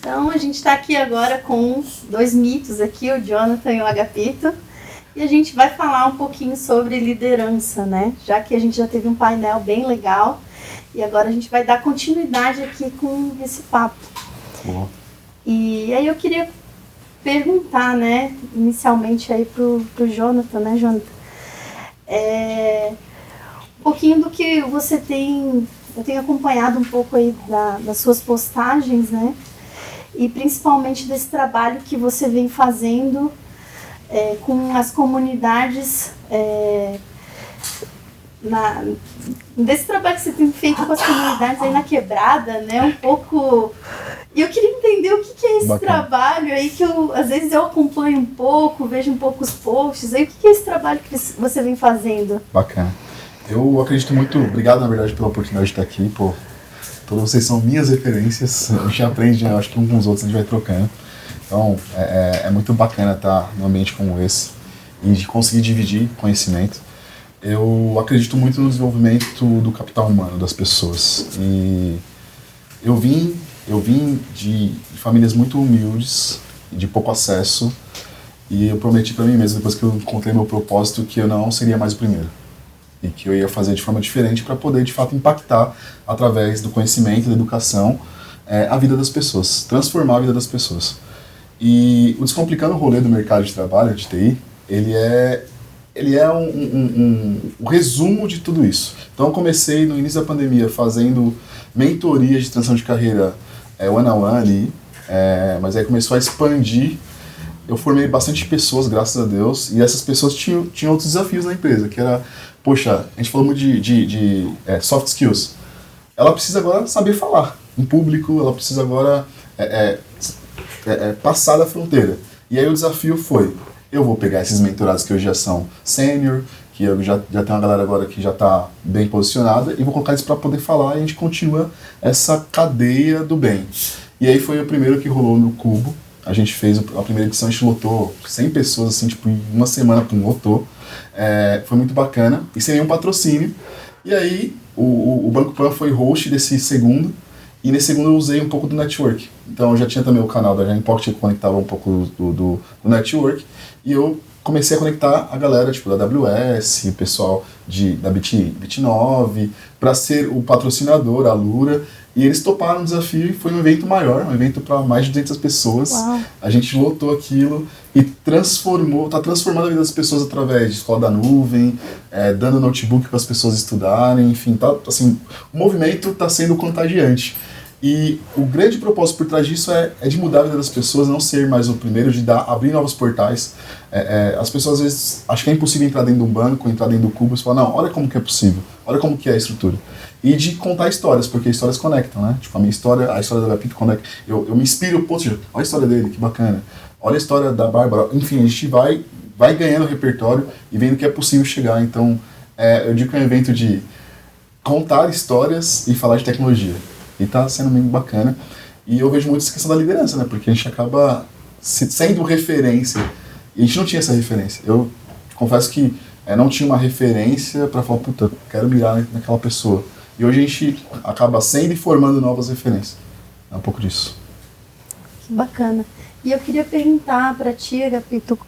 Então a gente está aqui agora com dois mitos aqui, o Jonathan e o Agapito, e a gente vai falar um pouquinho sobre liderança, né? Já que a gente já teve um painel bem legal e agora a gente vai dar continuidade aqui com esse papo. Boa. E aí eu queria perguntar, né, inicialmente aí pro Jonathan, né, Jonathan? Um pouquinho do que você tem, eu tenho acompanhado um pouco aí das suas postagens, né? E principalmente desse trabalho que você vem fazendo com as comunidades, desse trabalho que você tem feito com as comunidades aí na Quebrada, né? Um pouco... E eu queria entender o que é esse Bacana. trabalho aí, que às vezes eu acompanho um pouco, vejo um pouco os posts, aí o que é esse trabalho que você vem fazendo? Bacana. Eu acredito muito, obrigado na verdade pela oportunidade de estar aqui, pô. Todos vocês são minhas referências, a gente aprende, eu acho que um com os outros a gente vai trocando. Então, é muito bacana estar num ambiente como esse e de conseguir dividir conhecimento. Eu acredito muito no desenvolvimento do capital humano das pessoas. E eu vim de famílias muito humildes, de pouco acesso, e eu prometi para mim mesmo, depois que eu encontrei meu propósito, que eu não seria mais o primeiro. E que eu ia fazer de forma diferente para poder, de fato, impactar, através do conhecimento, da educação, a vida das pessoas, transformar a vida das pessoas. E o Descomplicando o Rolê do mercado de trabalho, de TI, ele é um resumo de tudo isso. Então eu comecei no início da pandemia fazendo mentorias de transição de carreira one-on-one, mas aí começou a expandir. Eu formei bastante pessoas, graças a Deus, e essas pessoas tinham outros desafios na empresa, que era, poxa, a gente falou muito de soft skills. Ela precisa agora saber falar em público, ela precisa agora passar da fronteira. E aí o desafio foi, eu vou pegar esses mentorados que hoje já são sênior, que eu já tem uma galera agora que já está bem posicionada, e vou colocar eles para poder falar, e a gente continua essa cadeia do bem. E aí foi o primeiro que rolou no Cubo. A gente fez a primeira edição, a gente lotou 100 pessoas, assim, tipo, em uma semana, lotou. Foi muito bacana, e sem nenhum patrocínio. E aí, o Banco Pan foi host desse segundo, e nesse segundo eu usei um pouco do network. Então eu já tinha também o canal da Jainpocket, que conectava um pouco do network, e eu comecei a conectar a galera, tipo, da AWS, o pessoal da Bit9, para ser o patrocinador, a Lura. E eles toparam o desafio e foi um evento maior, um evento para mais de 200 pessoas. Uau. A gente lotou aquilo e está transformando a vida das pessoas através de escola da nuvem, dando notebook para as pessoas estudarem, enfim, assim, o movimento está sendo contagiante. E o grande propósito por trás disso é de mudar a vida das pessoas, não ser mais o primeiro, de abrir novos portais. As pessoas às vezes acham que é impossível entrar dentro de um banco, entrar dentro do Cubo, e falar, não, olha como que é possível, olha como que é a estrutura. E de contar histórias, porque histórias conectam, né? Tipo, a história do Agapito conecta. Eu me inspiro, poxa, olha a história dele, que bacana. Olha a história da Bárbara. Enfim, a gente vai ganhando repertório e vendo que é possível chegar. Então, eu digo que é um evento de contar histórias e falar de tecnologia. E tá sendo muito bacana. E eu vejo muito essa questão da liderança, né? Porque a gente acaba sendo referência. E a gente não tinha essa referência. Eu confesso que não tinha uma referência para falar, puta, quero mirar naquela pessoa. E hoje a gente acaba sendo e formando novas referências. É um pouco disso. Que bacana. E eu queria perguntar para ti, Agapito,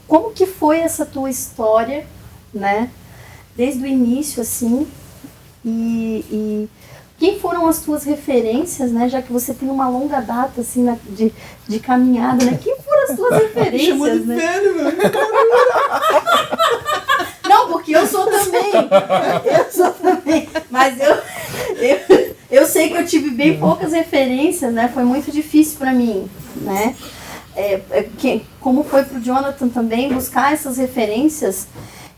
como que foi essa tua história, né? Desde o início, assim, e quem foram as tuas referências, né? Já que você tem uma longa data, assim, de caminhada, né? Quem foram as tuas referências, né? Velho, meu. Não, porque eu sou também. Mas eu sei que eu tive bem poucas referências, né? Foi muito difícil para mim, né? Como foi pro Jonathan também buscar essas referências.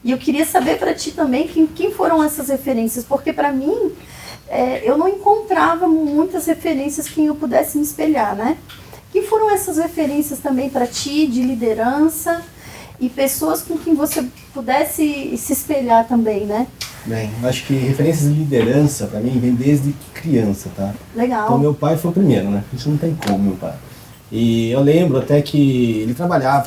E eu queria saber para ti também quem foram essas referências, porque para mim eu não encontrava muitas referências que eu pudesse me espelhar, né? Quem foram essas referências também para ti de liderança e pessoas com quem você pudesse se espelhar também, né? Bem, acho que referências de liderança, pra mim, vem desde criança, tá? Legal. Então, meu pai foi o primeiro, né? Isso não tem como, meu pai. E eu lembro até que ele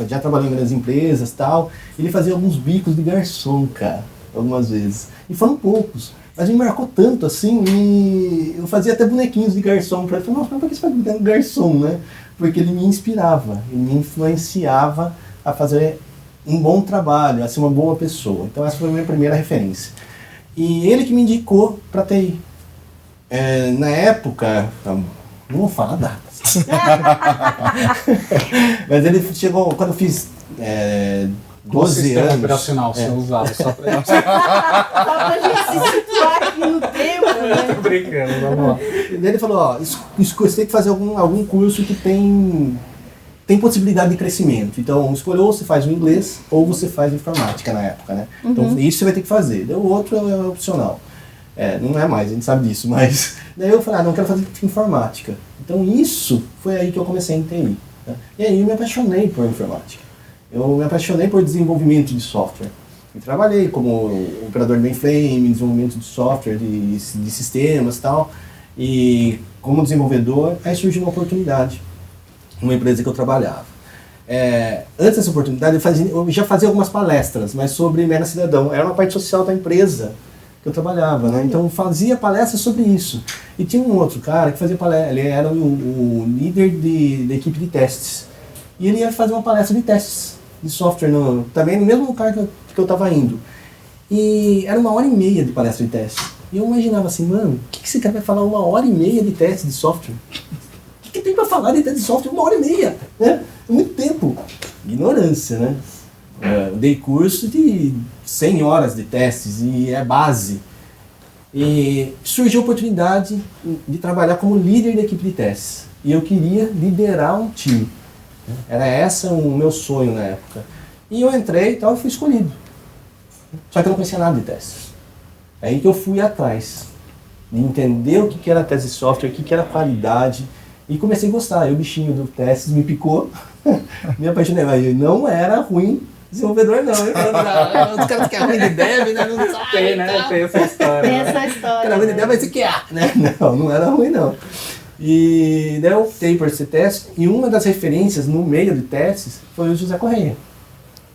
já trabalhou em grandes empresas e tal, ele fazia alguns bicos de garçom, cara. algumas vezes. E foram poucos. Mas me marcou tanto, assim, e eu fazia até bonequinhos de garçom para ele. Falei, nossa, mas por que você faz bonequinho de garçom, né? Porque ele me inspirava, ele me influenciava a fazer um bom trabalho, a ser uma boa pessoa. Então essa foi a minha primeira referência. E ele que me indicou para TI. Na época, não vou falar datas, mas ele chegou, quando eu fiz 12 anos... operacional você usava só pra gente. Só pra gente se situar aqui no tempo, né? Tô brincando, vamos lá. Ele falou, ó, você tem que fazer algum curso que tem possibilidade de crescimento. Então, escolheu ou você faz o inglês ou você faz informática na época, né? Então, isso você vai ter que fazer. O outro é opcional. Não é mais, a gente sabe disso, mas... Daí eu falei, não, eu quero fazer informática. Então, isso foi aí que eu comecei em TI. Né? E aí eu me apaixonei por informática. Eu me apaixonei por desenvolvimento de software. Eu trabalhei como operador de mainframe, desenvolvimento de software, de sistemas e tal. E como desenvolvedor, aí surgiu uma oportunidade numa empresa que eu trabalhava. Antes dessa oportunidade, eu já fazia algumas palestras, mas sobre Mera Cidadão. Era uma parte social da empresa que eu trabalhava, né? Então eu fazia palestras sobre isso. E tinha um outro cara que fazia palestra, ele era o líder da equipe de testes. E ele ia fazer uma palestra de testes de software, também no mesmo lugar que eu estava indo. E era 1h30 de palestra de testes. E eu imaginava assim, mano, o que esse cara vai falar 1h30 de testes de software? O que tem pra falar de testes de software 1h30? Né? É muito tempo. Ignorância, né? Eu dei curso de 100 horas de testes e é base. E surgiu a oportunidade de trabalhar como líder da equipe de testes. E eu queria liderar um time. Era esse o meu sonho na época. E eu entrei e tal, e fui escolhido. Só que eu não conhecia nada de testes. É aí que eu fui atrás. De entender o que era teste de software, o que era qualidade. E comecei a gostar. Aí o bichinho do testes me picou. Me apaixonei. Mas não era ruim desenvolvedor não. Os caras que é ruim de dev, né? Não sabe, Tem, né? Tem essa história. Tem essa história. Era ruim de dev, mas você quer, né? Não era ruim não. E daí eu optei por esse teste, e uma das referências no meio de testes foi o José Correia.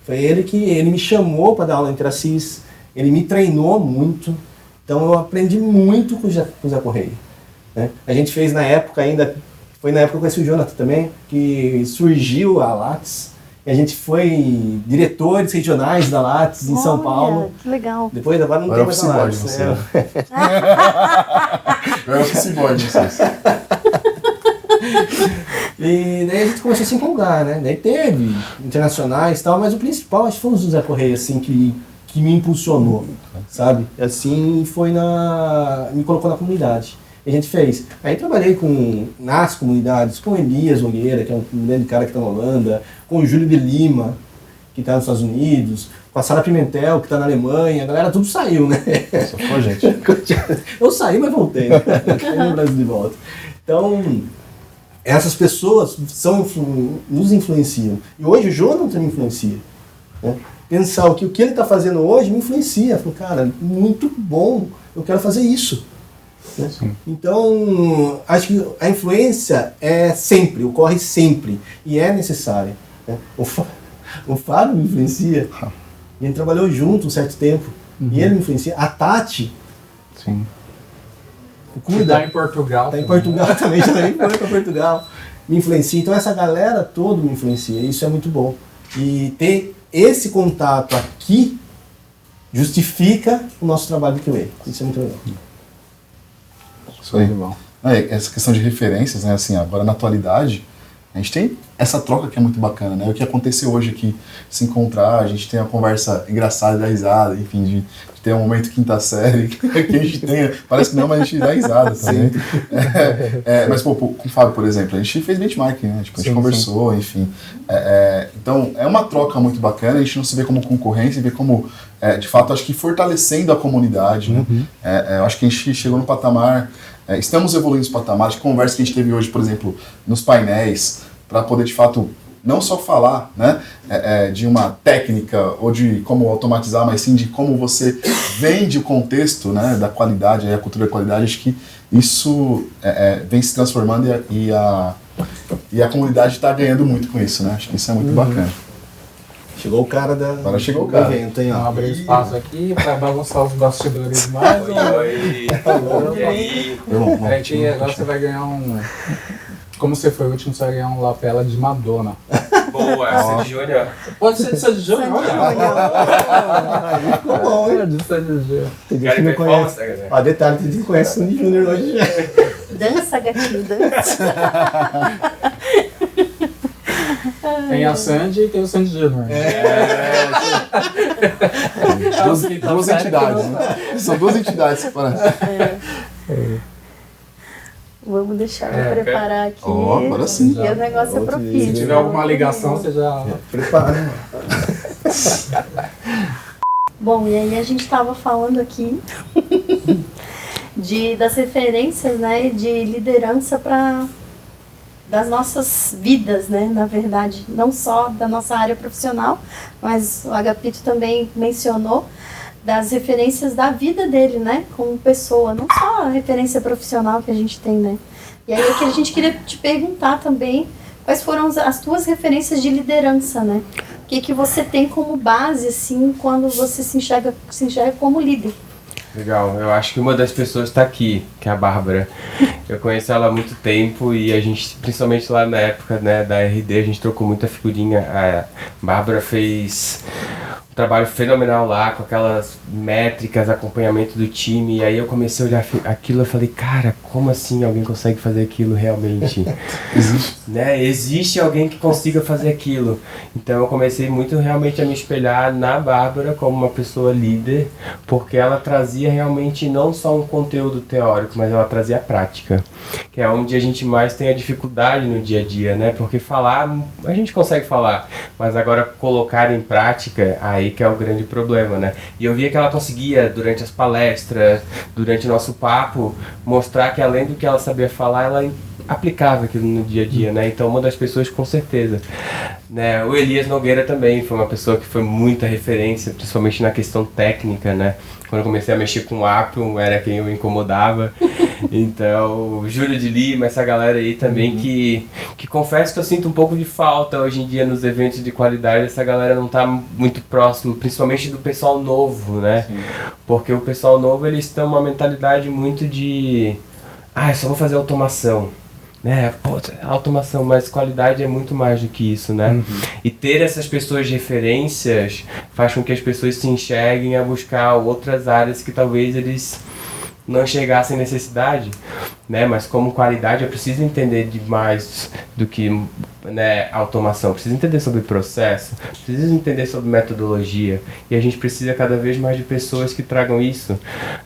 Foi ele me chamou para dar aula em Tracis, ele me treinou muito, então eu aprendi muito com o José Correia. Né? A gente fez na época ainda, foi na época que eu conheci o Jonathan também, que surgiu a Lattes, e a gente foi diretores regionais da Lattes em São Paulo. Que legal. Depois agora não tem mais a Lattes. Eu office boy de vocês. E daí a gente começou a se empolgar, né? Daí teve internacionais e tal, mas o principal acho que foi o José Correia, assim, que me impulsionou, sabe? Assim, me colocou na comunidade. E a gente fez. Aí trabalhei nas comunidades, com Elias Nogueira, que é um grande cara que está na Holanda, com o Júlio de Lima, que está nos Estados Unidos, com a Sara Pimentel, que está na Alemanha, a galera tudo saiu, né? Só foi a gente. Eu saí, mas voltei, né? Caí no Brasil de volta. Então, essas pessoas nos influenciam. E hoje o Jonathan me influencia. Né? Pensar o que ele está fazendo hoje me influencia. Falo, cara, muito bom, eu quero fazer isso. Né? Então, acho que a influência ocorre sempre, e é necessária. Né? O Fábio me influencia, e a gente trabalhou junto um certo tempo, e ele me influencia. A Tati, Sim. Tá em Portugal. Tá em Portugal também, já nem foi para Portugal. Me influencia. Então essa galera toda me influencia, isso é muito bom. E ter esse contato aqui justifica o nosso trabalho de QA. Isso é muito legal. Isso aí. Bom. Essa questão de referências, né? Assim, agora na atualidade, a gente tem essa troca que é muito bacana, né? O que aconteceu hoje aqui, se encontrar, a gente tem uma conversa engraçada, dar risada, enfim, de ter um momento quinta série, que a gente tem, parece que não, mas a gente dá risada também. Mas, pô, com o Fábio, por exemplo, a gente fez benchmarking, né? Tipo, a gente conversou, enfim. Então, é uma troca muito bacana, a gente não se vê como concorrência, vê como, de fato, acho que fortalecendo a comunidade, né? Eu acho que a gente chegou no patamar, estamos evoluindo os patamares, de conversa que a gente teve hoje, por exemplo, nos painéis, para poder, de fato, não só falar, né, de uma técnica ou de como automatizar, mas sim de como você vende o contexto, né, da qualidade, a cultura da qualidade. Acho que isso vem se transformando e a comunidade está ganhando muito com isso, né? Acho que isso é muito bacana. Chegou o cara Agora chegou o do cara. evento, hein, Vamos ó. abrir espaço aqui para bagunçar os bastidores mais. Oi. E aí? Irmão, Peraí que agora você vai ganhar um... Como você foi o último, você vai ganhar um lapela de Madonna. Boa, Sandy Júnior. Pode ser de Sandy Júnior? Aí ficou bom, hein? De Sandy Júnior. Tem gente Cara, que não performance, conhece. né? Ó, detalhe, tem gente que conhece o Sandy Júnior hoje já. Dança, gatinho, dança. Tem a Sandy e tem o Sandy Júnior. Duas entidades, né? São duas entidades separadas. Vamos deixar eu preparar aqui. Ó, agora sim. E o negócio é Outro propício. dia. Se tiver alguma ligação, você já... Prepara. Bom, e aí a gente estava falando aqui das referências, né, de liderança para das nossas vidas, né, na verdade, não só da nossa área profissional, mas o Agapito também mencionou das referências da vida dele, né, como pessoa, não só a referência profissional que a gente tem, né. E aí o que a gente queria te perguntar também, quais foram as tuas referências de liderança, né? O que você tem como base, assim, quando você se enxerga como líder? Legal, eu acho que uma das pessoas está aqui, que é a Bárbara. Eu conheço ela há muito tempo e a gente, principalmente lá na época, né, da RD, a gente trocou muita figurinha. A Bárbara fez um trabalho fenomenal lá, com aquelas métricas, acompanhamento do time, e aí eu comecei a olhar aquilo e falei, cara, como assim alguém consegue fazer aquilo realmente? Existe, né? Existe alguém que consiga fazer aquilo. Então eu comecei muito realmente a me espelhar na Bárbara como uma pessoa líder, porque ela trazia realmente não só um conteúdo teórico, mas ela trazia a prática, que é onde a gente mais tem a dificuldade no dia a dia, né? Porque falar, a gente consegue falar, mas agora colocar em prática, aí que é o grande problema, né? E eu via que ela conseguia, durante as palestras, durante o nosso papo, mostrar que além do que ela sabia falar, ela aplicava aquilo no dia a dia, né? Então uma das pessoas com certeza, né? O Elias Nogueira também foi uma pessoa que foi muita referência, principalmente na questão técnica, né? Quando eu comecei a mexer com o Appium, era quem eu incomodava. Então, o Júlio de Lima, essa galera aí também que confesso que eu sinto um pouco de falta hoje em dia nos eventos de qualidade. Essa galera não tá muito próximo, principalmente do pessoal novo, né? Sim. Porque o pessoal novo, eles têm uma mentalidade muito de eu só vou fazer automação, né? Pô, automação, mas qualidade é muito mais do que isso, né? E ter essas pessoas de referências faz com que as pessoas se enxerguem a buscar outras áreas que talvez eles não enxergassem necessidade, né? Mas como qualidade eu preciso entender de mais do que, né, automação. Eu preciso entender sobre processo, preciso entender sobre metodologia, e a gente precisa cada vez mais de pessoas que tragam isso,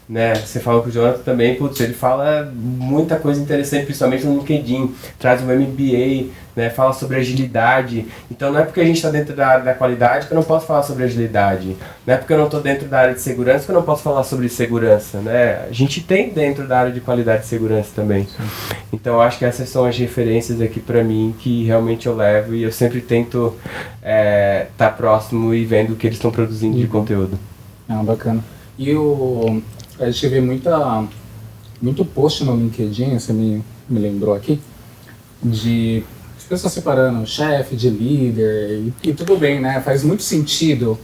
né? Você falou com o Jonathan também, putz, ele fala muita coisa interessante, principalmente no LinkedIn, traz um MBA, né, fala sobre agilidade. Então não é porque a gente está dentro da área da qualidade que eu não posso falar sobre agilidade, não é porque eu não estou dentro da área de segurança que eu não posso falar sobre segurança, né? A gente tem dentro da área de qualidade e segurança também. Sim. Então eu acho que essas são as referências aqui para mim que realmente eu levo, e eu sempre tento tá próximo e vendo o que eles estão produzindo de conteúdo. Bacana. E a gente vê muito post no LinkedIn, você me lembrou aqui, de pessoas separando chefe de líder, e tudo bem, né? Faz muito sentido,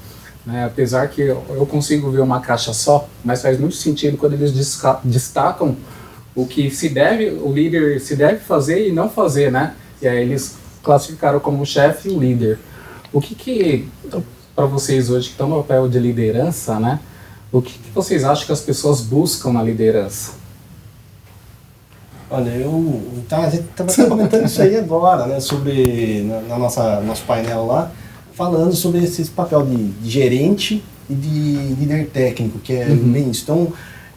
né? Apesar que eu consigo ver uma caixa só, mas faz muito sentido quando eles destacam o que o líder se deve fazer e não fazer, né? E aí eles classificaram como chefe e líder. O que para vocês hoje que estão no papel de liderança, né? O que vocês acham que as pessoas buscam na liderança? Olha, a gente estava comentando isso aí agora, né, sobre, nosso painel lá, falando sobre esse papel de gerente e de líder técnico, que é bem isso. Então,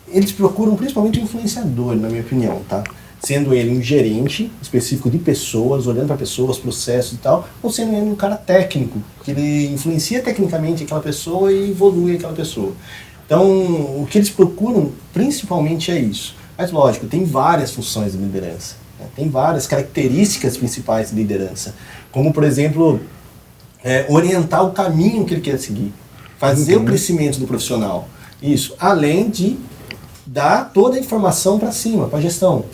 eles procuram principalmente um influenciador, na minha opinião, tá? Sendo ele um gerente específico de pessoas, olhando para pessoas, processos e tal, ou sendo ele um cara técnico, que ele influencia tecnicamente aquela pessoa e evolui aquela pessoa. Então, o que eles procuram principalmente é isso. Mas lógico, tem várias funções de liderança, né? Tem várias características principais de liderança, como por exemplo, orientar o caminho que ele quer seguir, fazer o crescimento do profissional, isso, além de dar toda a informação para cima, para a gestão.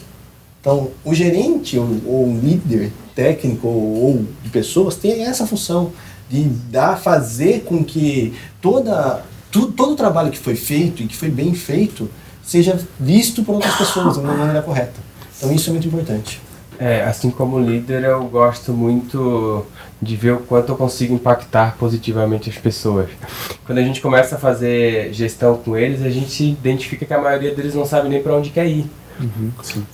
Então, o gerente ou o líder técnico ou de pessoas tem essa função de fazer com que todo o trabalho que foi feito e que foi bem feito seja visto por outras pessoas de uma maneira correta. Então isso é muito importante. Assim como líder, eu gosto muito de ver o quanto eu consigo impactar positivamente as pessoas. Quando a gente começa a fazer gestão com eles, a gente identifica que a maioria deles não sabe nem para onde quer ir.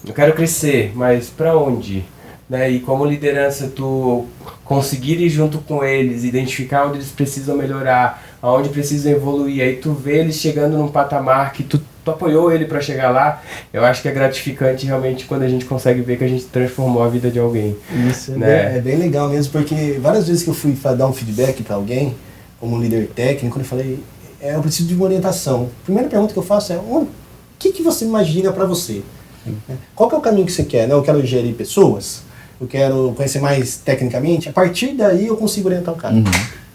Eu quero crescer, mas para onde? Né? E como liderança, tu conseguir ir junto com eles, identificar onde eles precisam melhorar, aonde precisam evoluir, aí tu vê eles chegando num patamar que tu apoiou ele para chegar lá. Eu acho que é gratificante realmente quando a gente consegue ver que a gente transformou a vida de alguém. Isso né? É bem legal mesmo, porque várias vezes que eu fui dar um feedback para alguém, como líder técnico, eu falei, eu preciso de uma orientação. A primeira pergunta que eu faço é, o que você imagina para você? Qual que é o caminho que você quer? Né? Eu quero gerir pessoas, eu quero conhecer mais tecnicamente, a partir daí eu consigo orientar o cara.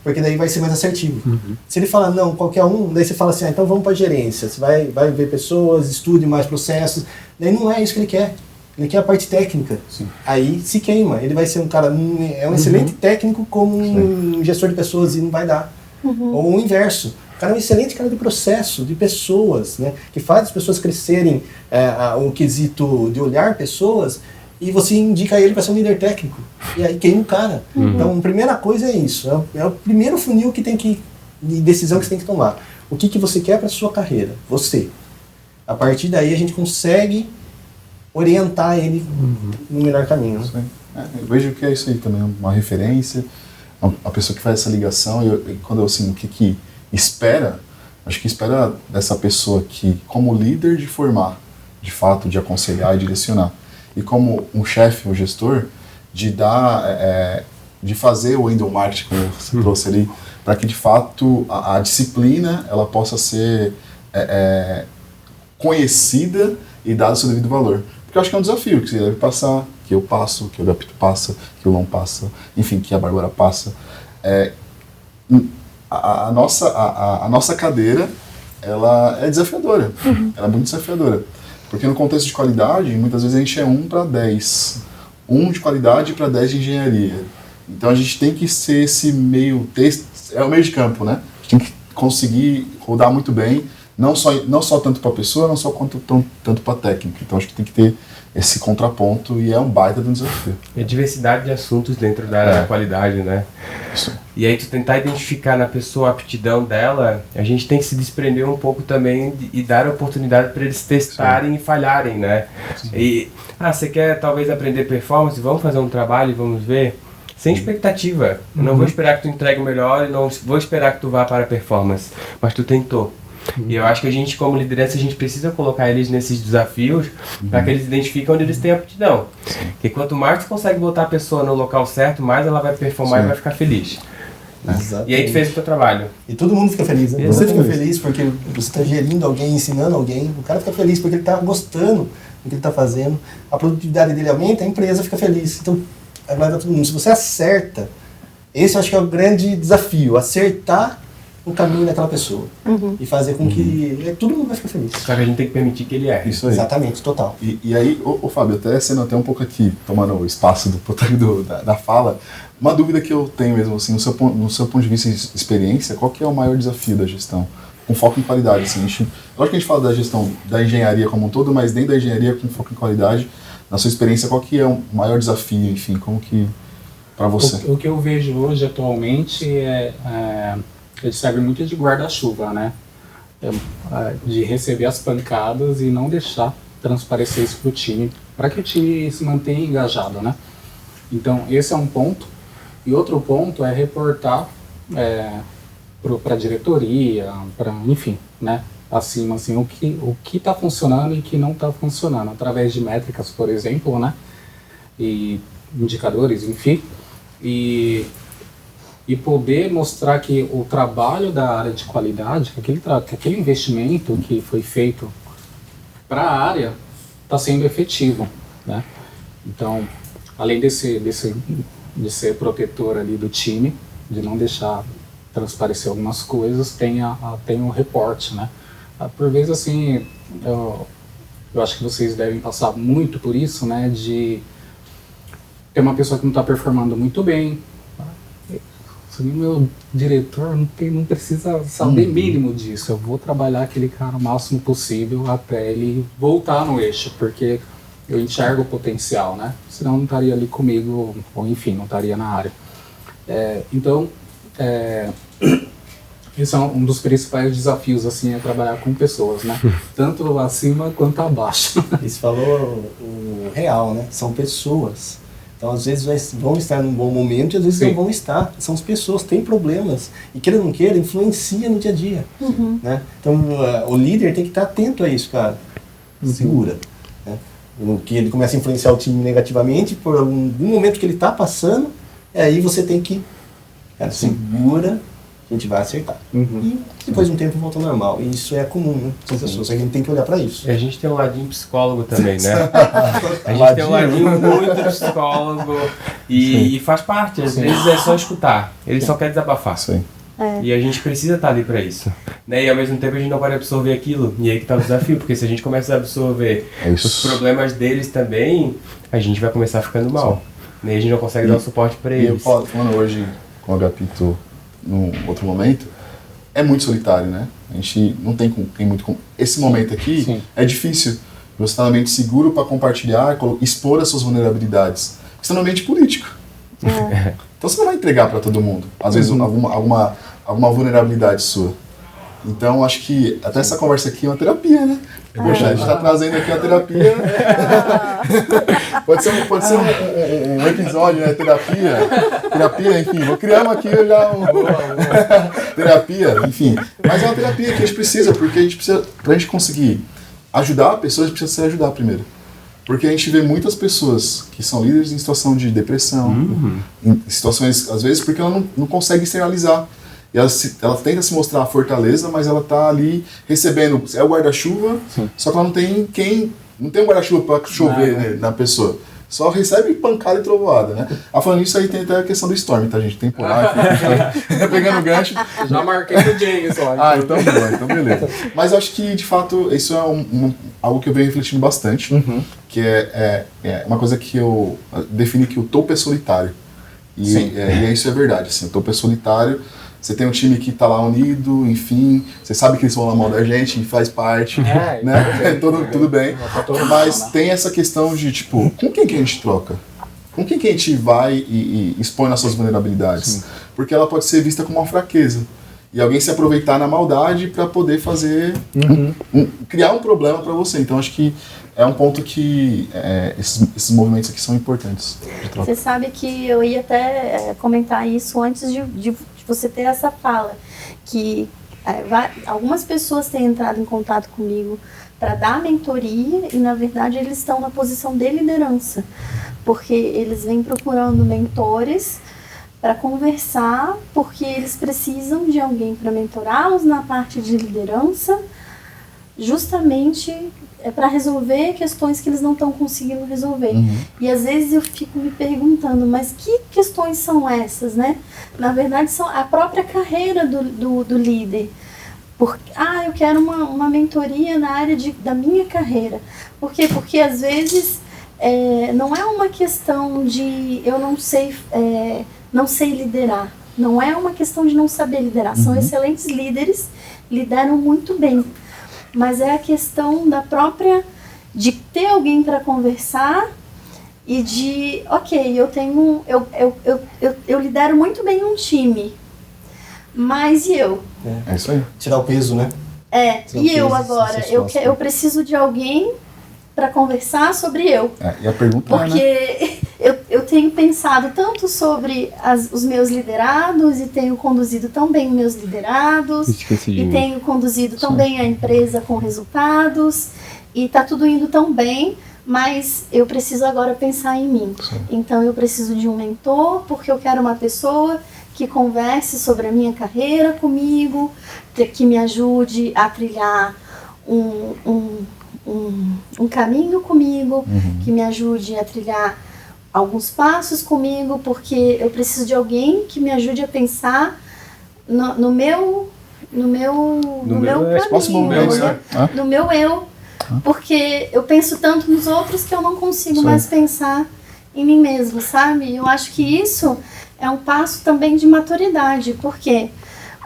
Porque daí vai ser mais assertivo. Se ele falar não, qualquer um, daí você fala assim, então vamos para gerência, você vai ver pessoas, estude mais processos, daí não é isso que ele quer. Ele quer a parte técnica. Sim. Aí se queima. Ele vai ser um cara, é um excelente técnico como um gestor de pessoas e não vai dar. Ou o inverso. O cara é um excelente cara de processo, de pessoas, né? Que faz as pessoas crescerem o quesito de olhar pessoas, e você indica ele para ser um líder técnico. E aí queima o cara. Então a primeira coisa é isso. É o primeiro funil que tem que, de decisão que você tem que tomar. O que você quer para a sua carreira? Você. A partir daí a gente consegue orientar ele no melhor caminho. Eu vejo que é isso aí também, uma referência, a pessoa que faz essa ligação, e quando eu assim, o que espera, acho que espera dessa pessoa que, como líder, de formar, de fato, de aconselhar e direcionar. E como um chefe, um gestor, de dar, de fazer o window marketing, como você trouxe ali, para que de fato a disciplina ela possa ser conhecida e dada o seu devido valor. Porque eu acho que é um desafio que você deve passar, que eu passo, que o Gapito passa, que o Lon passa, enfim, que a Bárbara passa. A nossa cadeira, ela é desafiadora, ela é muito desafiadora. Porque no contexto de qualidade, muitas vezes a gente é 1 para 10. 1 de qualidade para 10 de engenharia. Então a gente tem que ser esse meio o meio de campo, né? A gente tem que conseguir rodar muito bem, não só tanto para a pessoa, não só tanto para a técnica. Então acho que tem que ter esse contraponto e é um baita de um desafio. E a diversidade de assuntos dentro da área da qualidade, né? Isso. E aí tu tentar identificar na pessoa a aptidão dela, a gente tem que se desprender um pouco também e dar a oportunidade para eles testarem e falharem, né? E, você quer talvez aprender performance? Vamos fazer um trabalho e vamos ver? Sem expectativa. Eu não vou esperar que tu entregue o melhor e não vou esperar que tu vá para a performance. Mas tu tentou. E eu acho que a gente, como liderança, a gente precisa colocar eles nesses desafios para que eles identifiquem onde eles têm aptidão. Porque quanto mais tu consegue botar a pessoa no local certo, mais ela vai performar e vai ficar feliz. Exatamente. E aí tu fez o teu trabalho. E todo mundo fica feliz, né? Você fica feliz porque você está gerindo alguém, ensinando alguém. O cara fica feliz porque ele está gostando do que ele está fazendo. A produtividade dele aumenta, a empresa fica feliz. Então, vai dar todo mundo. Se você acerta, esse eu acho que é o grande desafio. Acertar o caminho daquela pessoa. E fazer com que todo mundo vai ficar feliz. Só que a gente tem que permitir que ele erre. Isso aí. Exatamente, total. E aí, Fábio, sendo até um pouco aqui, tomando o espaço da fala, uma dúvida que eu tenho mesmo, assim, no seu ponto de vista de experiência, qual que é o maior desafio da gestão? Com foco em qualidade, assim. Lógico que a gente fala da gestão da engenharia como um todo, mas dentro da engenharia com foco em qualidade, na sua experiência, qual que é o maior desafio, enfim, como que, para você? O que eu vejo hoje, atualmente, ele serve muito de guarda-chuva, né? De receber as pancadas e não deixar transparecer isso para o time, para que o time se mantenha engajado, né? Então, esse é um ponto. E outro ponto é reportar para a diretoria, enfim, né? Acima, assim, o que está funcionando e o que não está funcionando, através de métricas, por exemplo, né? E indicadores, enfim. E poder mostrar que o trabalho da área de qualidade, aquele investimento que foi feito para a área, está sendo efetivo, né? Então, além de ser protetor ali do time, de não deixar transparecer algumas coisas, tem o reporte, né? Por vezes, assim, eu acho que vocês devem passar muito por isso, né? De ter uma pessoa que não está performando muito bem, o meu diretor não precisa saber mínimo disso. Eu vou trabalhar aquele cara o máximo possível até ele voltar no eixo, porque eu enxergo o potencial, né? Senão não estaria ali comigo, ou enfim, não estaria na área. Então, esse é um dos principais desafios, assim, é trabalhar com pessoas, né? Tanto acima quanto abaixo. Você falou o real, né? São pessoas. Então, às vezes vão estar num bom momento e às vezes não vão estar. São as pessoas, têm problemas. E queira ou não queira, influencia no dia a dia. Né? Então, o líder tem que estar atento a isso, cara. Segura. Né? Que ele começa a influenciar o time negativamente por algum momento que ele está passando, aí você tem que, cara, segura, a gente vai acertar. E depois de um tempo volta ao normal. E isso é comum, né? São pessoas, a gente tem que olhar para isso. E a gente tem um ladinho psicólogo também, né? A gente tem um ladinho muito psicólogo e faz parte. Às vezes é só escutar. Ele só quer desabafar. Sim. E a gente precisa estar ali para isso. Né? E ao mesmo tempo a gente não pode absorver aquilo. E aí que tá o desafio, porque se a gente começa a absorver os problemas deles também, a gente vai começar ficando mal. E a gente não consegue dar o suporte para eles. E eu falando hoje com o Agapito num outro momento, é muito solitário, né? A gente não tem muito... Esse momento aqui é difícil. Você está no ambiente seguro para compartilhar, expor as suas vulnerabilidades. Você está no ambiente político. Então você não vai entregar para todo mundo, às vezes, alguma vulnerabilidade sua. Então acho que até essa conversa aqui é uma terapia, né? Poxa, a gente está trazendo aqui uma terapia. Pode ser um episódio, né? Terapia, enfim, vou criar aqui já terapia, enfim. Mas é uma terapia que a gente precisa, porque a gente precisa, pra gente conseguir ajudar a pessoa, a gente precisa se ajudar primeiro. Porque a gente vê muitas pessoas que são líderes em situação de depressão, em situações, às vezes, porque ela não consegue externalizar. E ela tenta se mostrar a fortaleza, mas ela tá ali recebendo, é o guarda-chuva, só que ela não tem um guarda-chuva para chover na pessoa. Só recebe pancada e trovoada, né? Falando isso aí tem até a questão do Storm, tá, gente? Temporal, pegando gancho. Já marquei o James lá. Então bom, então beleza. Mas eu acho que, de fato, isso é algo que eu venho refletindo bastante, que é uma coisa que eu defini que o topo é solitário. E isso é verdade, assim, o topo é solitário. Você tem um time que tá lá unido, enfim, você sabe que eles vão na mão da gente e faz parte, né? Tudo bem. Mas tem essa questão de, tipo, com quem que a gente troca? Com quem que a gente vai e expõe nossas vulnerabilidades? Porque ela pode ser vista como uma fraqueza. E alguém se aproveitar na maldade para poder fazer, criar um problema para você. Então acho que é um ponto que esses movimentos aqui são importantes de troca. Você sabe que eu ia até comentar isso antes de você ter essa fala, que algumas pessoas têm entrado em contato comigo para dar mentoria e, na verdade, eles estão na posição de liderança, porque eles vêm procurando mentores para conversar, porque eles precisam de alguém para mentorá-los na parte de liderança, justamente para resolver questões que eles não estão conseguindo resolver. E às vezes eu fico me perguntando, mas que questões são essas, né? Na verdade, são a própria carreira do líder. Eu quero uma mentoria na área da minha carreira. Por quê? Porque às vezes não é uma questão de eu não sei liderar. Não é uma questão de não saber liderar. São excelentes líderes, lideram muito bem. Mas é a questão de ter alguém para conversar e de, eu lidero muito bem um time, mas e eu? É isso aí. Tirar o peso, né? E eu agora? Eu preciso de alguém para conversar sobre eu. E a pergunta porque eu tenho pensado tanto sobre os meus liderados e tenho conduzido tão bem meus liderados e tenho conduzido tão bem a empresa com resultados e tá tudo indo tão bem, mas eu preciso agora pensar em mim. Então eu preciso de um mentor, porque eu quero uma pessoa que converse sobre a minha carreira comigo, que me ajude a trilhar um caminho comigo, que me ajude a trilhar alguns passos comigo, porque eu preciso de alguém que me ajude a pensar no meu caminho, no meu eu, porque eu penso tanto nos outros que eu não consigo mais pensar em mim mesmo, sabe? Eu acho que isso é um passo também de maturidade. Por quê?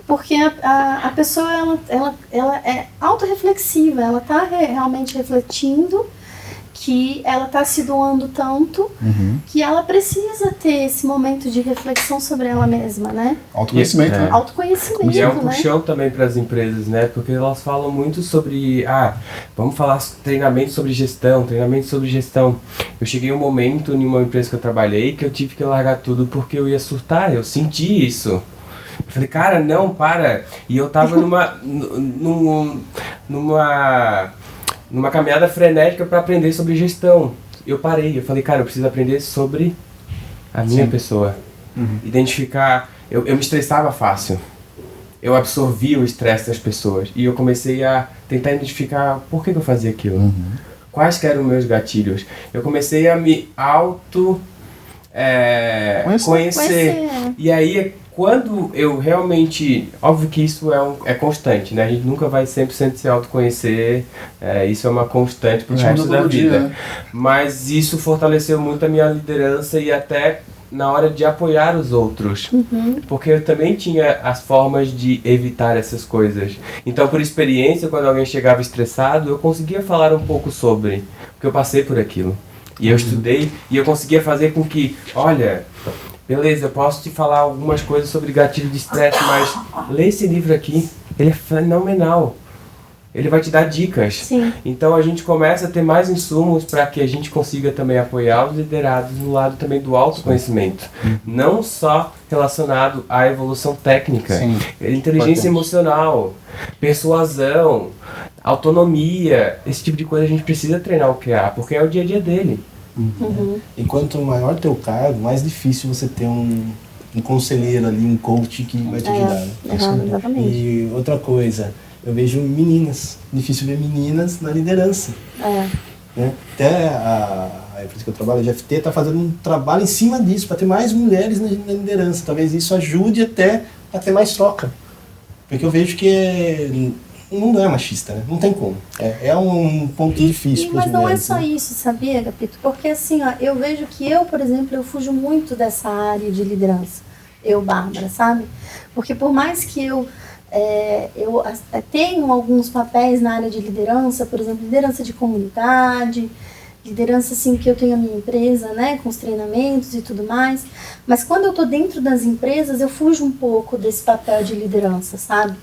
Porque a pessoa ela é autorreflexiva, ela está realmente refletindo que ela está se doando tanto que ela precisa ter esse momento de reflexão sobre ela mesma, né? Autoconhecimento, né? Autoconhecimento, E é um né? puxão também para as empresas, né? Porque elas falam muito sobre, vamos falar treinamento sobre gestão. Eu cheguei um momento em uma empresa que eu trabalhei que eu tive que largar tudo porque eu ia surtar, eu senti isso. Eu falei, cara, não, para. E eu tava numa caminhada frenética para aprender sobre gestão. Eu parei, eu falei, cara, eu preciso aprender sobre a minha pessoa. Identificar, eu me estressava fácil. Eu absorvia o estresse das pessoas. E eu comecei a tentar identificar por que eu fazia aquilo. Quais que eram meus gatilhos. Eu comecei a me conhecer. E aí, quando eu realmente... Óbvio que isso é constante, né? A gente nunca vai 100% se autoconhecer. Isso é uma constante pro resto da vida. Né? Mas isso fortaleceu muito a minha liderança e até na hora de apoiar os outros. Porque eu também tinha as formas de evitar essas coisas. Então, por experiência, quando alguém chegava estressado, eu conseguia falar um pouco sobre. Porque eu passei por aquilo. E eu estudei e eu conseguia fazer com que, olha... Beleza, eu posso te falar algumas coisas sobre gatilho de estresse, mas lê esse livro aqui, ele é fenomenal. Ele vai te dar dicas. Sim. Então a gente começa a ter mais insumos para que a gente consiga também apoiar os liderados no lado também do autoconhecimento. Não só relacionado à evolução técnica, inteligência emocional, persuasão, autonomia, esse tipo de coisa a gente precisa treinar o QA, porque é o dia a dia dele. E quanto maior teu cargo, mais difícil você ter um conselheiro ali, um coach que vai te ajudar. Né? Exatamente. E outra coisa, eu vejo meninas, difícil ver meninas na liderança. Né? Até a empresa que eu trabalho, a GFT, está fazendo um trabalho em cima disso, para ter mais mulheres na liderança. Talvez isso ajude até a ter mais troca. Porque eu vejo que o mundo é machista, né? Não tem como. É um ponto difícil para as mulheres. Mas não é só isso, sabia, Gapito? Porque assim, ó, eu vejo que por exemplo, eu fujo muito dessa área de liderança. Eu, Bárbara, sabe? Porque por mais que eu tenho alguns papéis na área de liderança, por exemplo, liderança de comunidade, liderança assim que eu tenho a minha empresa, né, com os treinamentos e tudo mais, mas quando eu tô dentro das empresas, eu fujo um pouco desse papel de liderança, sabe?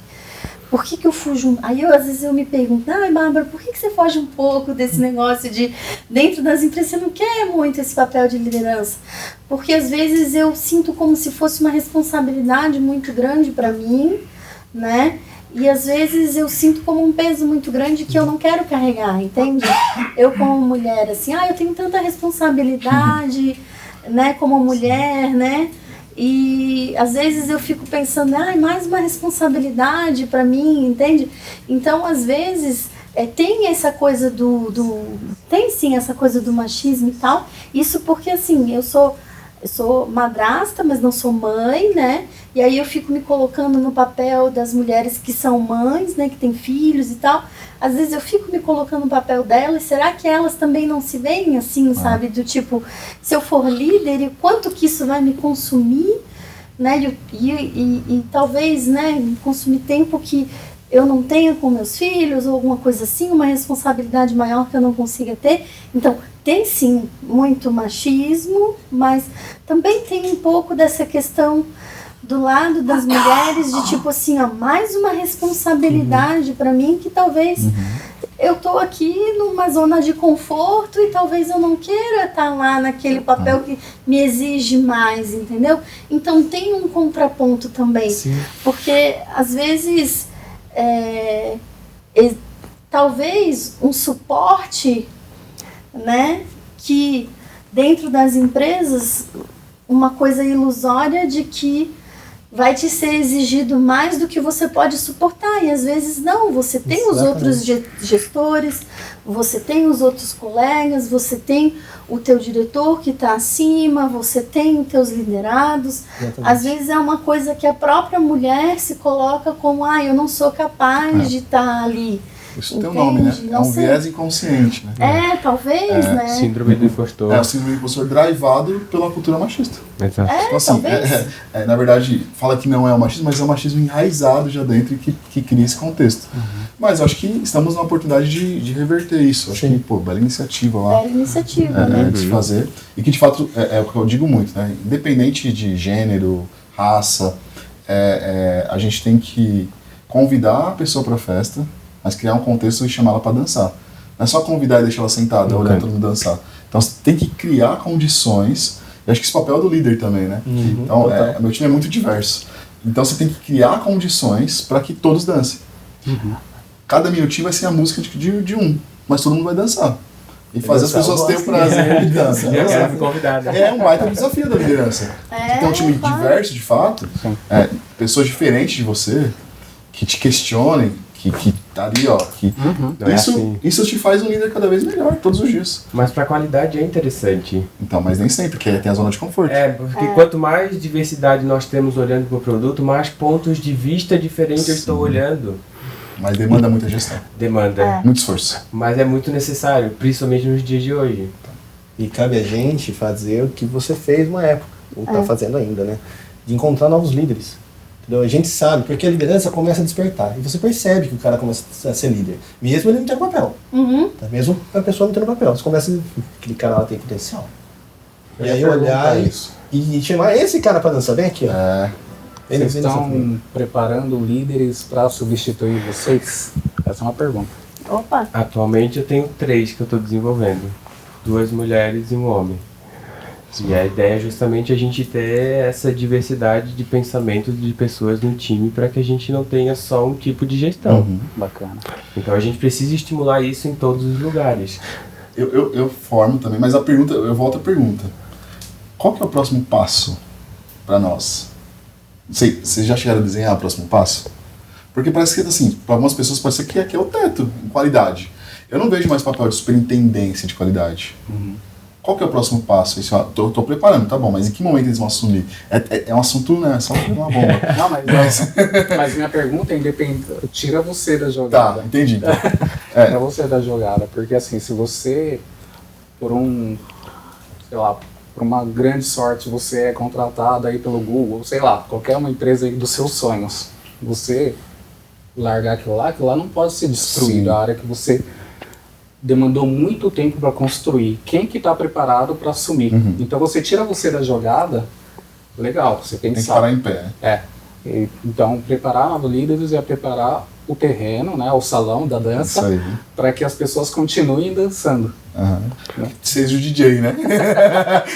Por que eu fujo? Aí às vezes eu me pergunto, Bárbara, por que você foge um pouco desse negócio de dentro das empresas, você não quer muito esse papel de liderança? Porque às vezes eu sinto como se fosse uma responsabilidade muito grande para mim, né? E às vezes eu sinto como um peso muito grande que eu não quero carregar, entende? Eu como mulher, assim, eu tenho tanta responsabilidade, né, como mulher, né? E às vezes eu fico pensando, mais uma responsabilidade para mim, entende? Então, às vezes, tem essa coisa tem sim essa coisa do machismo e tal. Isso porque, assim, eu sou madrasta, mas não sou mãe, né? E aí eu fico me colocando no papel das mulheres que são mães, né? Que têm filhos e tal. Às vezes eu fico me colocando no papel delas, será que elas também não se veem assim, sabe? Do tipo, se eu for líder, e quanto que isso vai me consumir, né? E talvez, né, consumir tempo que eu não tenha com meus filhos, ou alguma coisa assim, uma responsabilidade maior que eu não consiga ter. Então, tem sim muito machismo, mas também tem um pouco dessa questão do lado das mulheres, de tipo assim, mais uma responsabilidade para mim, que talvez eu tô aqui numa zona de conforto e talvez eu não queira estar lá naquele papel que me exige mais, entendeu? Então tem um contraponto também, porque às vezes talvez um suporte, né, que dentro das empresas, uma coisa ilusória de que vai te ser exigido mais do que você pode suportar, e às vezes não, você tem os outros gestores, você tem os outros colegas, você tem o teu diretor que está acima, você tem os teus liderados. Às vezes é uma coisa que a própria mulher se coloca como, eu não sou capaz de estar ali, Isso tem um nome, né? Entende? É Não um sei. viés inconsciente, né? Talvez, né? Síndrome do impostor. É o síndrome do impostor drivado pela cultura machista. Exato. Então, assim, talvez. na verdade, fala que não é o machismo, mas é o machismo enraizado já dentro e que cria esse contexto. Mas eu acho que estamos na oportunidade de reverter isso. Eu acho que, pô, bela iniciativa lá. Bela iniciativa, né? De se fazer. E que, de fato, é o que eu digo muito, né? Independente de gênero, raça, a gente tem que convidar a pessoa para a festa, mas criar um contexto e chamá-la para dançar. Não é só convidar e deixar ela sentada, olhando todo mundo dançar. Então, você tem que criar condições. E acho que esse papel é do líder também, né? Então, meu time é muito diverso. Então, você tem que criar condições para que todos dancem. Cada minutinho vai ser a música de um, mas todo mundo vai dançar. E fazer as pessoas terem o prazer de dançar. Eu quero ser convidado. É um baita desafio da liderança. De ter um time diverso, de fato, pessoas diferentes de você, que te questionem, que tá ali, ó. Não é assim. Isso te faz um líder cada vez melhor, todos os dias. Mas pra qualidade é interessante. Então, mas nem sempre, porque tem a zona de conforto. Porque quanto mais diversidade nós temos olhando pro produto, mais pontos de vista diferentes eu estou olhando. Mas demanda muita gestão. Demanda. Muito esforço. Mas é muito necessário, principalmente nos dias de hoje. E cabe a gente fazer o que você fez uma época, ou está fazendo ainda, né? De encontrar novos líderes. Entendeu? A gente sabe, porque a liderança começa a despertar. E você percebe que o cara começa a ser líder. Mesmo ele não tendo papel. Tá? Mesmo a pessoa não tendo papel. Você começa a aquele cara lá tem potencial. E aí olhar e chamar esse cara para dançar. Vem aqui, ó. Vocês estão preparando líderes para substituir vocês? Essa é uma pergunta. Opa! Atualmente eu tenho 3 que eu estou desenvolvendo. 2 mulheres e um homem. E a ideia é justamente a gente ter essa diversidade de pensamentos de pessoas no time para que a gente não tenha só um tipo de gestão. Bacana. Então a gente precisa estimular isso em todos os lugares. Eu formo também, mas eu volto à pergunta. Qual que é o próximo passo para nós? Vocês já chegaram a desenhar o próximo passo? Porque parece que, assim, para algumas pessoas pode ser que aqui é o teto, em qualidade. Eu não vejo mais papel de superintendência de qualidade. Qual que é o próximo passo? Tô preparando, tá bom, mas em que momento eles vão assumir? É um assunto, né? Só uma bomba. Não, mas minha pergunta é independente. Tira você da jogada. Tá, entendi. Então. Tira você da jogada. Porque assim, se você, por uma grande sorte, você é contratado aí pelo Google, sei lá, qualquer uma empresa aí dos seus sonhos, você largar aquilo lá não pode ser destruído. A área que você demandou muito tempo para construir. Quem que está preparado para assumir? Então você tira você da jogada, legal, você Tem que pensar. parar em pé. Então preparar novos líderes é preparar o terreno, né, o salão da dança, Isso aí. para que as pessoas continuem dançando. Seja o DJ, né?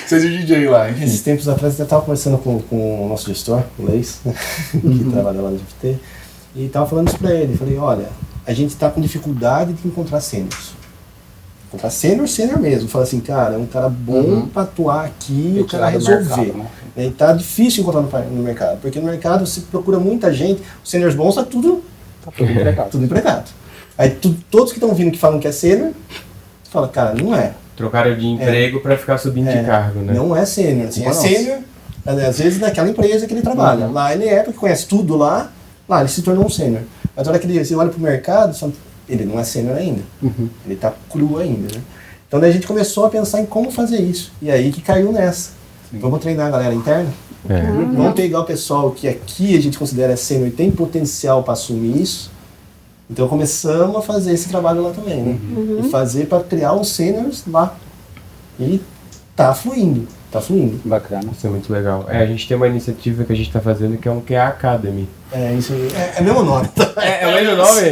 Seja o DJ lá, enfim. Esses tempos atrás eu estava conversando com o nosso gestor, o Leis, que trabalha lá no GPT, e estava falando isso para ele. Falei, olha, a gente está com dificuldade de encontrar sêniors. Encontrar sênior mesmo. Fala assim, cara, é um cara bom para atuar aqui e o cara resolver. Mercado, né? E tá difícil encontrar no mercado, porque no mercado você procura muita gente, os sêniors bons tá tudo empregado. Tudo empregado. Aí todos que estão vindo que falam que é sênior, você fala, cara, não é. Trocaram de emprego para ficar subindo de cargo, né? Não é sênior. Assim, é sênior, às vezes, naquela empresa que ele trabalha. Lá ele porque conhece tudo lá ele se tornou um sênior. Mas na hora que você olha pro mercado, ele não é sênior ainda. Ele tá cru ainda, né? Então daí a gente começou a pensar em como fazer isso. E aí que caiu nessa. Vamos treinar a galera interna? Vamos pegar o pessoal que aqui a gente considera sênior e tem potencial para assumir isso. Então começamos a fazer esse trabalho lá também, né? E fazer para criar os sêniors lá. E tá fluindo. Bacana. Isso é muito legal. A gente tem uma iniciativa que a gente está fazendo que é um QA Academy. Isso aí. É o mesmo nome. É o mesmo nome?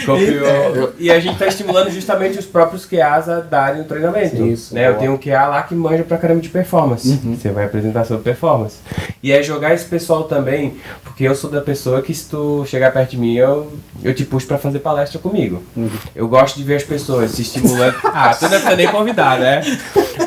Copiou. E a gente está estimulando justamente os próprios QAs a darem o treinamento. Isso, né? Eu tenho um QA lá que manja pra caramba de performance. Você vai apresentar sobre performance. E é jogar esse pessoal também, porque eu sou da pessoa que se tu chegar perto de mim, eu te puxo pra fazer palestra comigo. Eu gosto de ver as pessoas se estimulando. Tu não precisa nem convidar, né?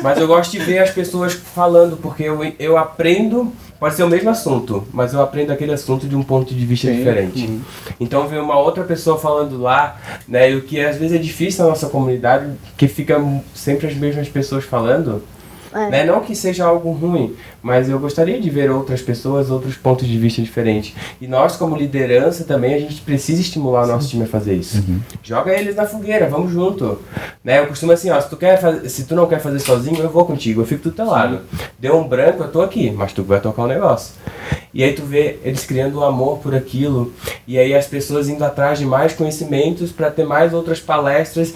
Mas eu gosto de ver as pessoas falando, porque eu aprendo, pode ser o mesmo assunto, mas eu aprendo aquele assunto de um ponto de vista diferente. Então ver uma outra pessoa falando lá, né, e o que às vezes é difícil na nossa comunidade, que fica sempre as mesmas pessoas falando, né? Não que seja algo ruim, mas eu gostaria de ver outras pessoas, outros pontos de vista diferentes. E nós, como liderança também, a gente precisa estimular o nosso time a fazer isso. Joga eles na fogueira, vamos junto. Né? Eu costumo assim, ó, se tu não quer fazer sozinho, eu vou contigo, eu fico do teu lado. Deu um branco, eu tô aqui, mas tu vai tocar o negócio. E aí tu vê eles criando um amor por aquilo, e aí as pessoas indo atrás de mais conhecimentos para ter mais outras palestras.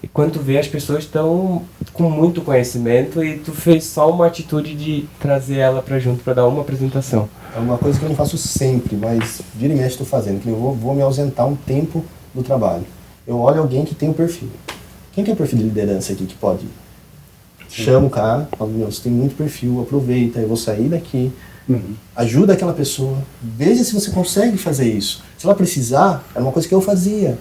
E quando tu vê, as pessoas estão com muito conhecimento e tu fez só uma atitude de trazer ela para junto para dar uma apresentação. É uma coisa que eu não faço sempre, mas vira e mexe estou fazendo, que eu vou me ausentar um tempo do trabalho. Eu olho alguém que tem um perfil. Quem tem um perfil de liderança aqui que pode ir? Chama o cara, fala, meu, você tem muito perfil, aproveita, eu vou sair daqui, ajuda aquela pessoa, veja se você consegue fazer isso. Se ela precisar, era uma coisa que eu fazia.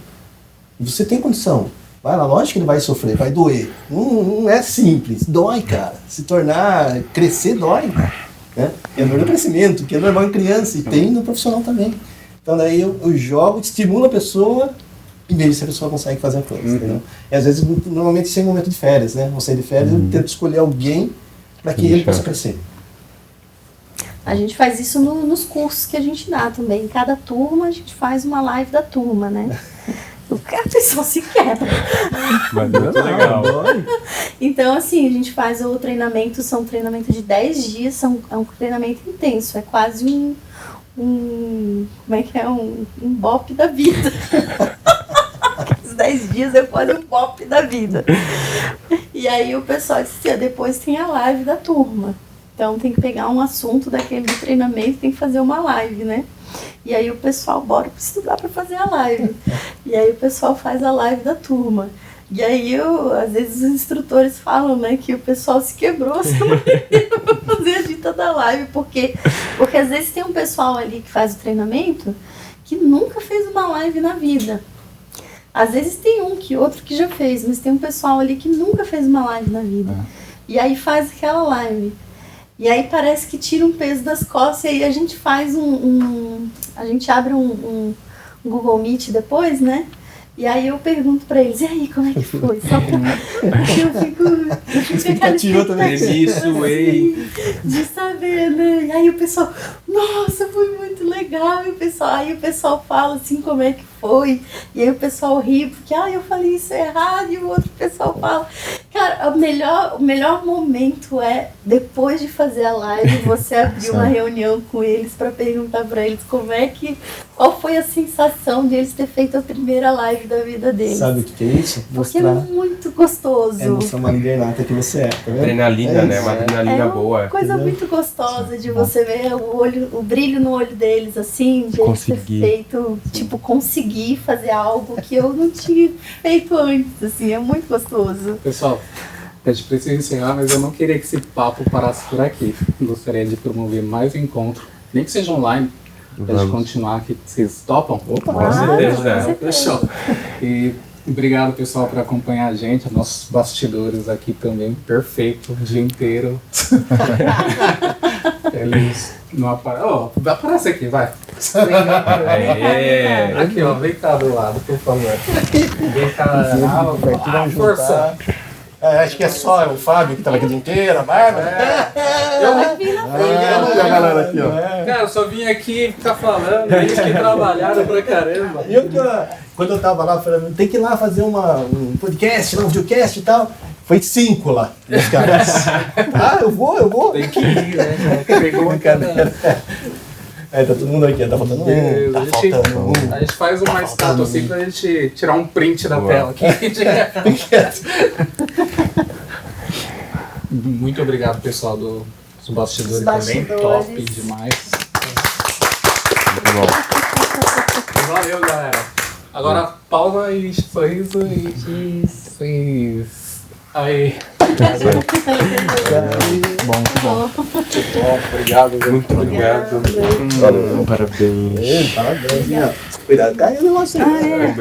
E você tem condição. Vai lá, lógico que ele vai sofrer, vai doer. Não é simples, dói, cara. Se tornar, crescer dói. Né? É dor do crescimento, que é normal em criança e tem no profissional também. Então daí eu jogo, estimulo a pessoa e vejo se a pessoa consegue fazer a coisa. Entendeu? E às vezes, normalmente sem momento de férias, né? Vou sair de férias, eu tento escolher alguém para que ele possa crescer. A gente faz isso nos cursos que a gente dá também. Em cada turma a gente faz uma live da turma, né? A pessoa se quebra. Mas muito legal. Então, assim, a gente faz o treinamento, são treinamento de 10 dias, é um treinamento intenso, é quase como é que é? Um bop da vida. Os 10 dias é quase um bop da vida. E aí o pessoal disse, depois tem a live da turma. Então tem que pegar um assunto daquele do treinamento, tem que fazer uma live, né? E aí o pessoal bora estudar para fazer a live. E aí o pessoal faz a live da turma. E aí às vezes os instrutores falam, né, que o pessoal se quebrou semana inteira para fazer a dita da live, porque às vezes tem um pessoal ali que faz o treinamento que nunca fez uma live na vida. Às vezes tem um que outro que já fez, mas tem um pessoal ali que nunca fez uma live na vida. E aí faz aquela live. E aí parece que tira um peso das costas e aí a gente faz a gente abre um Google Meet depois, né? E aí eu pergunto pra eles, e aí, como é que foi? Só porque eu fico Expectativa também. Isso, ei. de saber, né? E aí o pessoal, nossa, foi muito legal. E aí o pessoal fala assim, como é que foi? E aí o pessoal ri, porque eu falei isso errado. E o outro pessoal fala. Cara, o melhor momento é, depois de fazer a live, você abrir uma reunião com eles pra perguntar pra eles qual foi a sensação de eles ter feito a primeira live da vida deles. Sabe o que é isso? Porque é muito gostoso. É mostrar uma liderança que você é, tá vendo? Adrenalina, né? Uma adrenalina boa. É uma coisa muito gostosa de você ver o brilho no olho deles, assim, de eles ter feito, conseguir fazer algo que eu não tinha feito antes, assim, é muito gostoso. Pessoal, a gente precisa encerrar, mas eu não queria que esse papo parasse por aqui. Gostaria de promover mais um encontro, nem que seja online, pra gente continuar aqui. Vocês topam? Opa, com certeza. Fechou. E obrigado, pessoal, por acompanhar a gente, nossos bastidores aqui também, perfeito, o dia inteiro. Eles não aparecem. Aparece aqui, vai. Aqui, vem cá do lado, por favor. Vem cá, força. Acho que é só o Fábio que tava aqui o dia inteiro, a Bárbara. Eu vim na frente. A galera aqui, ó. Cara, eu só vim aqui ficar falando, eles que trabalharam pra caramba. E quando eu tava lá, falando, tem que ir lá fazer um podcast, um videocast e tal. Foi 5 lá, os caras. Eu vou. Tem que ir, né? Pegou uma Brincadeira. Tá todo mundo aqui, tá faltando um. Tá faltando um. A gente faz uma estátua assim pra gente tirar um print da tela aqui. Muito obrigado, pessoal dos bastidores também. Top demais. Muito bom. Valeu, galera. Agora pausa e sorriso e isso. Aí. Bom, obrigado. Muito obrigado. Parabéns. Parabéns. Cuidado, caiu o negócio aí.